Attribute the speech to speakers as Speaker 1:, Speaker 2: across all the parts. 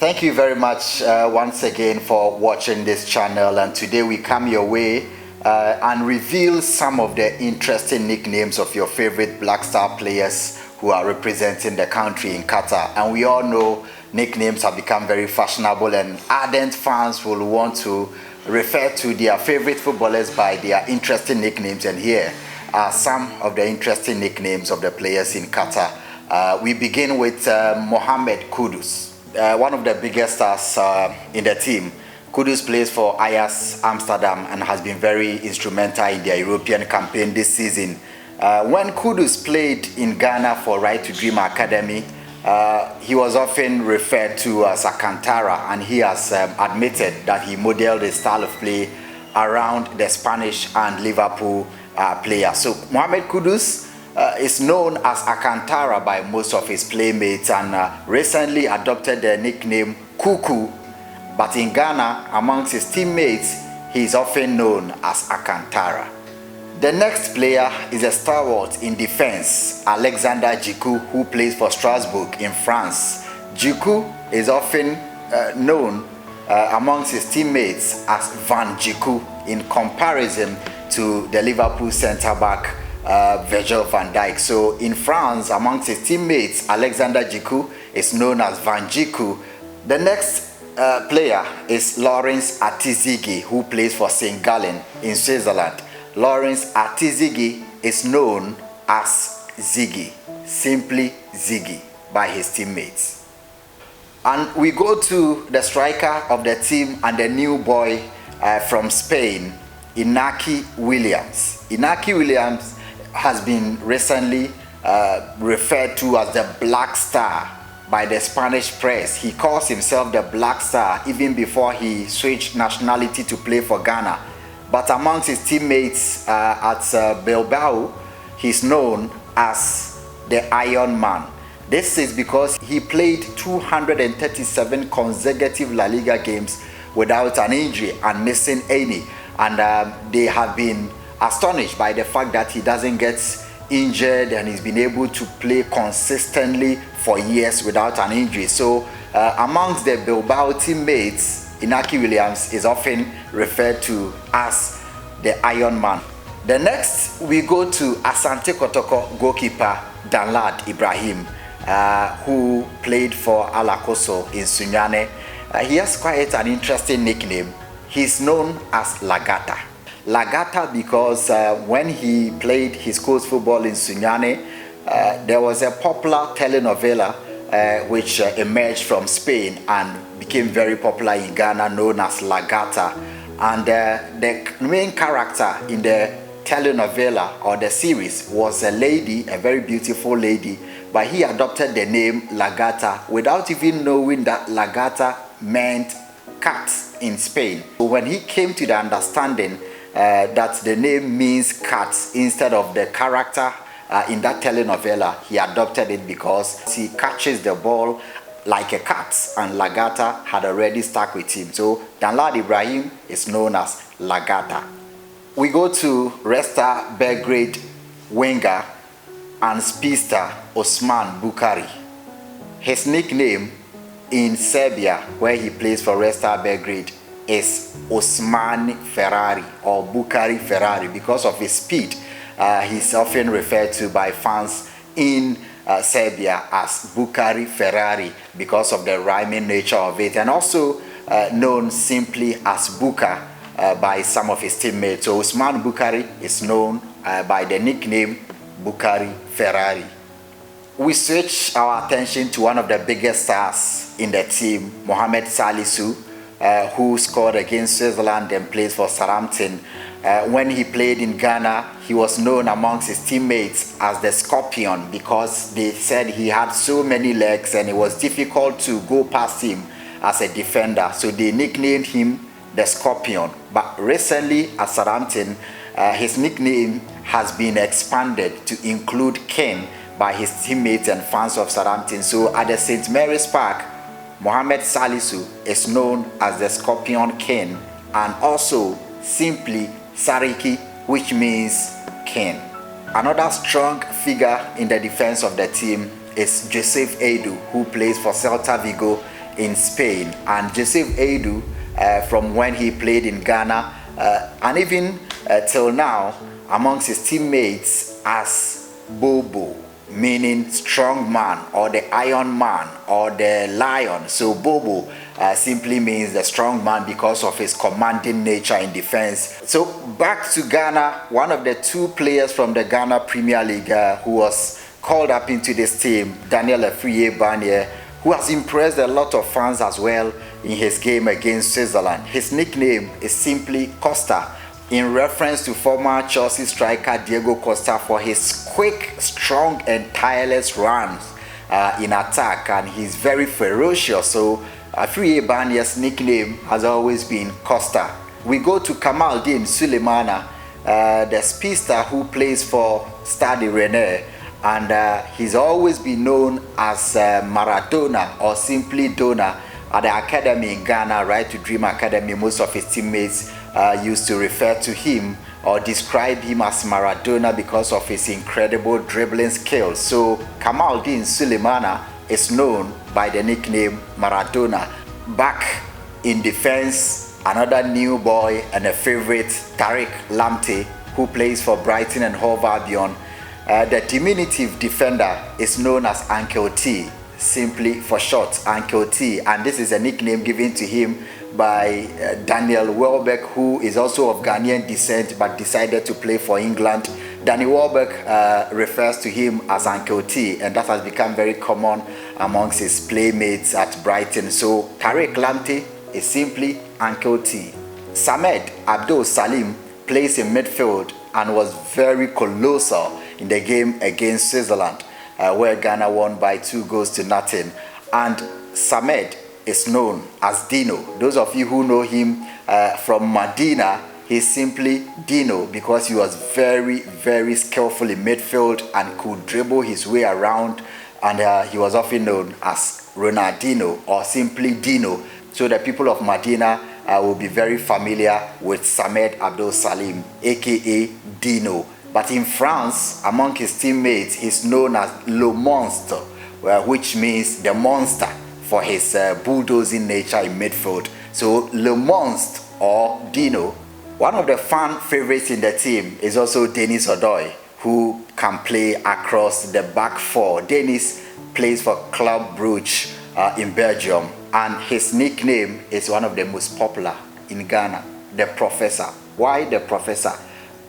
Speaker 1: Thank you very much once again for watching this channel, and today we come your way and reveal some of the interesting nicknames of your favorite Black Star players who are representing the country in Qatar. And we all know nicknames have become very fashionable, and ardent fans will want to refer to their favorite footballers by their interesting nicknames, and here are some of the interesting nicknames of the players in Qatar. We begin with Mohammed Kudus. One of the biggest stars in the team. Kudus plays for Ayew Amsterdam and has been very instrumental in their European campaign this season. When Kudus played in Ghana for Right to Dream Academy, he was often referred to as a Cantara, and he has admitted that he modeled his style of play around the Spanish and Liverpool players. So Mohammed Kudus is known as Alcantara by most of his playmates, and recently adopted the nickname Cuckoo, but in Ghana, amongst his teammates, he is often known as Alcantara. The next player is a stalwart in defense, Alexander Djiku, who plays for Strasbourg in France. Djiku is often known amongst his teammates as Van Djiku, in comparison to the Liverpool centre-back Virgil van Dijk. So in France, amongst his teammates, Alexander Djiku is known as Van Djiku. The next player is Lawrence Atizigi, who plays for St. Gallen in Switzerland. Lawrence Atizigi is known as Ziggy, simply Ziggy, by his teammates. And we go to the striker of the team and the new boy from Spain, Inaki Williams. Inaki Williams has been recently referred to as the Black Star by the Spanish press. He calls himself the Black Star even before he switched nationality to play for Ghana. But amongst his teammates at Bilbao, he's known as the Iron Man. This is because he played 237 consecutive La Liga games without an injury and missing any. And they have been astonished by the fact that he doesn't get injured and he's been able to play consistently for years without an injury. So amongst the Bilbao teammates, Inaki Williams is often referred to as the Iron Man. The next, we go to Asante Kotoko goalkeeper Danlad Ibrahim, who played for Alakoso in Sunyane. He has quite an interesting nickname. He's known as Lagata. Lagata because when he played his coast football in Sunyane, there was a popular telenovela which emerged from Spain and became very popular in Ghana, known as Lagata. And the main character in the telenovela or the series was a lady, a very beautiful lady, but he adopted the name Lagata without even knowing that Lagata meant cat in Spain. So when he came to the understanding that the name means cat instead of the character in that telenovela, he adopted it because he catches the ball like a cat, and Lagata had already stuck with him. So Danlad Ibrahim is known as Lagata. We go to Red Star Belgrade winger and speedster Osman Bukhari. His nickname in Serbia, where he plays for Red Star Belgrade, is Osman Ferrari or Bukhari Ferrari because of his speed. He's often referred to by fans in Serbia as Bukhari Ferrari because of the rhyming nature of it, and also known simply as Buka by some of his teammates. So Osman Bukhari is known by the nickname Bukhari Ferrari. We switch our attention to one of the biggest stars in the team, Mohamed Salisu, who scored against Switzerland and plays for Southampton. When he played in Ghana, he was known amongst his teammates as the Scorpion because they said he had so many legs and it was difficult to go past him as a defender. So they nicknamed him the Scorpion. But recently at Southampton, his nickname has been expanded to include Ken by his teammates and fans of Southampton. So at the St. Mary's Park, Mohamed Salisu is known as the Scorpion Ken, and also simply Sariki, which means Ken. Another strong figure in the defense of the team is Joseph Ayew, who plays for Celta Vigo in Spain, and Joseph Ayew from when he played in Ghana and even till now amongst his teammates as Bobo, meaning strong man or the iron man or the lion. So Bobo simply means the strong man because of his commanding nature in defense. So back to Ghana, one of the two players from the Ghana Premier League who was called up into this team, Daniel Afrie-Barnier, who has impressed a lot of fans as well in his game against Switzerland. His nickname is simply Costa, in reference to former Chelsea striker Diego Costa for his quick, strong and tireless runs in attack, and he's very ferocious. So Afrie-Barnier's nickname has always been Costa. We go to Kamaldeen Sulemana, the speedster who plays for Stade Rennais, and he's always been known as Maradona or simply Dona at the academy in Ghana, Right to Dream Academy. Most of his teammates used to refer to him or describe him as Maradona because of his incredible dribbling skills. So Kamaldeen Sulemana is known by the nickname Maradona. Back in defense, another new boy and a favorite, Tariq Lamptey, who plays for Brighton and Hove Albion. The diminutive defender is known as Uncle T, simply for short, Uncle T, and this is a nickname given to him by Daniel Welbeck, who is also of Ghanaian descent but decided to play for England. Danny Welbeck refers to him as Uncle T, and that has become very common amongst his playmates at Brighton. So Tariq Lamptey is simply Uncle T. Samed Abdul Salim plays in midfield and was very colossal in the game against Switzerland, where Ghana won by 2-0. And Samed is known as Dino. Those of you who know him from Medina, he's simply Dino because he was very, very skillful in midfield and could dribble his way around, and he was often known as Ronaldinho or simply Dino. So the people of Medina will be very familiar with Samed Abdul Salim, aka Dino. But in France, among his teammates, he's known as Le Monstre, which means the monster, for his bulldozing nature in midfield. So Le Monstre or Dino. One of the fan favorites in the team is also Denis Odoi, who can play across the back four. Denis plays for Club Brugge in Belgium, and his nickname is one of the most popular in Ghana, the Professor. Why the Professor?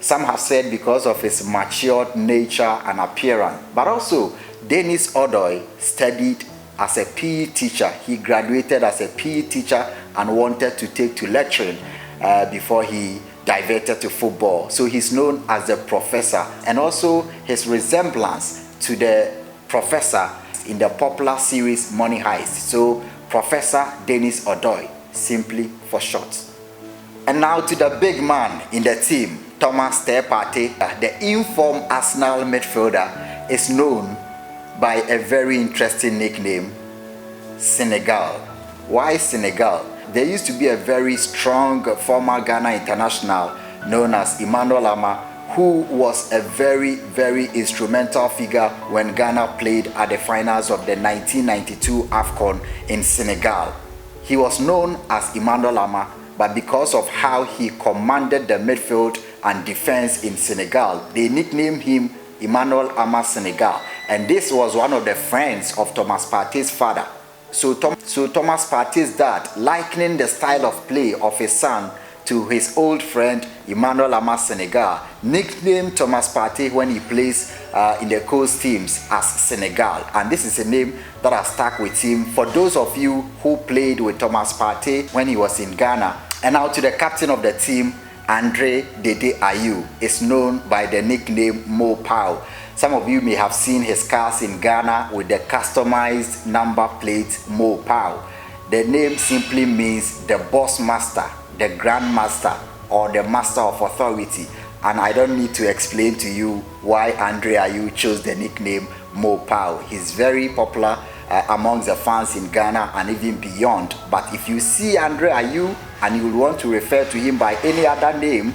Speaker 1: Some have said because of his matured nature and appearance, but also Denis Odoi studied as a PE teacher. He graduated as a PE teacher and wanted to take to lecturing before he diverted to football. So he's known as the Professor, and also his resemblance to the Professor in the popular series Money Heist. So Professor Denis Odoi, simply for short. And now to the big man in the team, Thomas Partey. The informed Arsenal midfielder is known by a very interesting nickname, Senegal. Why Senegal? There used to be a very strong former Ghana international known as Emmanuel Ama, who was a very, very instrumental figure when Ghana played at the finals of the 1992 AFCON in Senegal. He was known as Emmanuel Ama, but because of how he commanded the midfield and defense in Senegal, they nicknamed him Emmanuel Ama Senegal. And this was one of the friends of Thomas Partey's father. So Thomas Partey's dad, likening the style of play of his son to his old friend Emmanuel Ama Senegal, nicknamed Thomas Partey when he plays in the coast teams as Senegal. And this is a name that has stuck with him for those of you who played with Thomas Partey when he was in Ghana. And now to the captain of the team, Andre Dede Ayew, is known by the nickname Mo Pau. Some of you may have seen his cars in Ghana with the customized number plate Mo Pau. The name simply means the boss master, the grand master, or the master of authority. And I don't need to explain to you why Andre Ayew chose the nickname Mo Pau. He's very popular amongst the fans in Ghana and even beyond. But if you see Andre Ayew and you want to refer to him by any other name,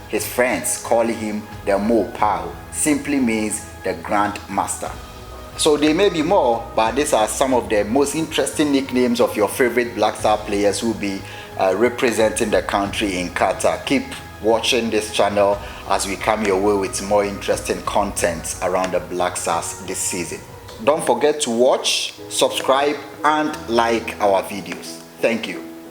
Speaker 1: his friends call him the Mo Pau. Simply means the Grand Master. So there may be more, but these are some of the most interesting nicknames of your favorite Black Star players who will be representing the country in Qatar. Keep watching this channel as we come your way with more interesting content around the Black Stars this season. Don't forget to watch, subscribe and like our videos. Thank you.